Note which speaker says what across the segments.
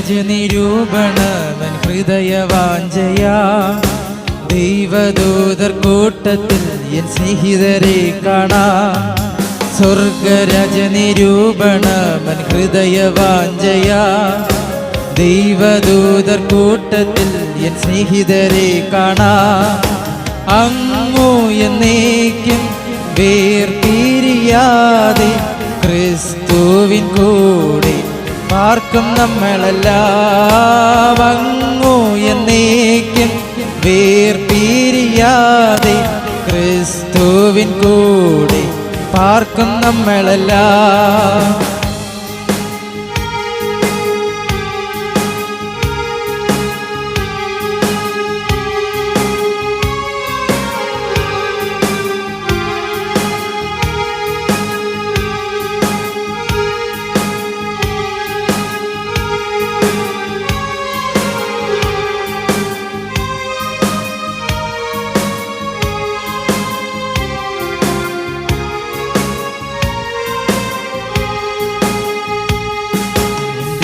Speaker 1: സ്വർഗരാജനിരൂപണവൻ ഹൃദയവാഞ്ചയാ ദൈവദൂതർ കൂട്ടത്തിൽ എൻ സ്നേഹിതരെ കാണാം. സ്വർഗരാജനിരൂപണവൻ ഹൃദയവാഞ്ചയാ ദൈവദൂതർ കൂട്ടത്തിൽ എൻ സ്നേഹിതരെ കാണാം. അങ്ങു എന്നേക്കും വേർപിരിയാതെ ക്രിസ്തുവിൻ കൂടെ പാർക്കും നമ്മളെല്ലാം. അങ്ങു എന്നേക്കും വേർപിരിയാതെ ക്രിസ്തുവിൻ കൂടെ പാർക്കും നമ്മളെല്ലാം.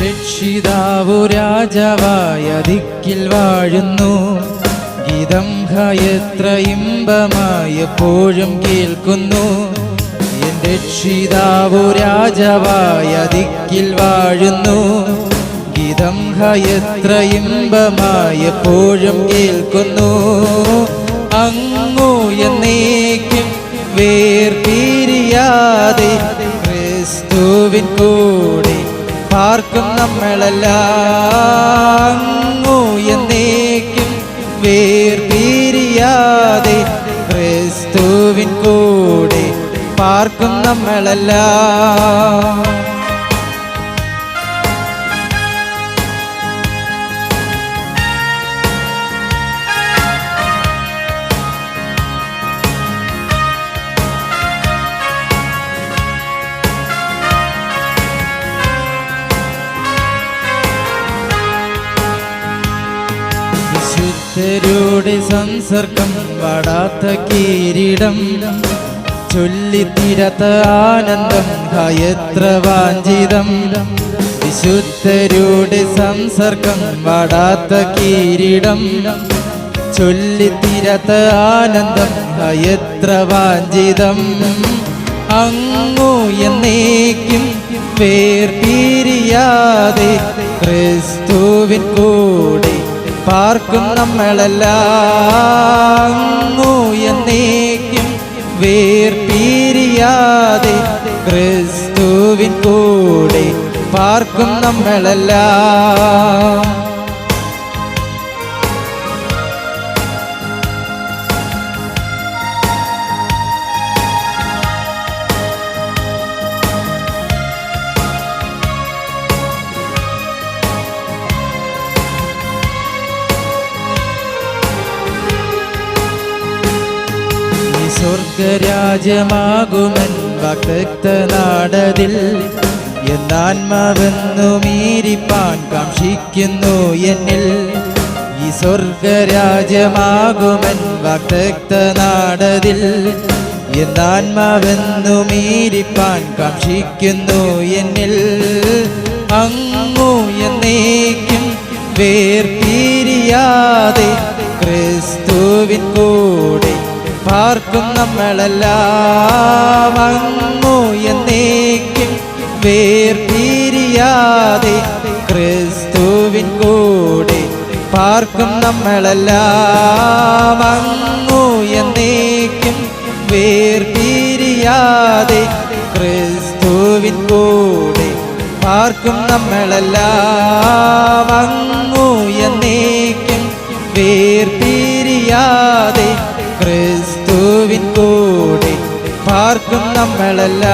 Speaker 1: രക്ഷിതാവു രാജാവായ ദിക്കിൽ വാഴുന്നു. ഗീതം എത്ര ഇമ്പമായി എപ്പോഴും കേൾക്കുന്നു. എൻ രക്ഷിതാവു രാജാവായ ദിക്കിൽ വാഴുന്നു. ഗീതം എത്ര ഇമ്പമായി എപ്പോഴും കേൾക്കുന്നു. അങ്ങു എന്നേക്കും വേർപിരിയാതെ ക്രിസ്തുവിൻ കൂടെ പാർക്കും നമ്മളെല്ലാം. അങ്ങു എന്നേക്കും വേർപിരിയാതെ ക്രിസ്തുവിൻ കൂടെ പാർക്കും നമ്മളെല്ലാം. വിശുദ്ധരുടെ സംസർഗം വാടാത്ത കിരീടം ചൊല്ലിത്തീരാത്ത ആനന്ദം എത്ര വാഞ്ചിതം. വിശുദ്ധരുടെ സംസർഗം വാടാത്ത കിരീടം ചൊല്ലിത്തീരാത്ത ആനന്ദം എത്ര വാഞ്ചിതം. അങ്ങു എന്നേക്കും വേർപിരിയാതെ ക്രിസ്തുവിൻ കൂടെ പാർക്കും നമ്മളെല്ലാം. അങ്ങു എന്നേക്കും വേർപിരിയാതെ ക്രിസ്തുവിൻ കൂടെ പാർക്കും നമ്മളെല്ലാം. സ്വർഗരാജ്യമാകുമൻ വാഗ്ദത്ത നാടതിൽ എന്നാത്മാവെന്നു മീരിപ്പാൻ കാക്ഷിക്കുന്നു എന്നിൽ. ഈ സ്വർഗരാജ്യമാകുമൻ വാഗ്ദത്ത നാടതിൽ എന്നാത്മാവെന്നു മീരിപ്പാൻ കാക്ഷിക്കുന്നു എന്നിൽ. അങ്ങു എന്നേക്കും വേർപിരിയാതെ ക്രിസ്തുവിൻ കൂടെ പാർക്കും നമ്മളെല്ലാം. അങ്ങു എന്നേക്കും വേർപിരിയാതെ ക്രിസ്തുവിൻ കൂടെ പാർക്കും നമ്മളെല്ലാം. അങ്ങു എന്നേക്കും വേർപിരിയാതെ ക്രിസ്തുവിൻ കൂടെ പാർക്കും നമ്മളെല്ലാം. അങ്ങു എന്നേക്കും വേർപിരിയാതെ ക്രിസ്തുവിൻ കൂടെ പാർക്കും നമ്മളെല്ലാം.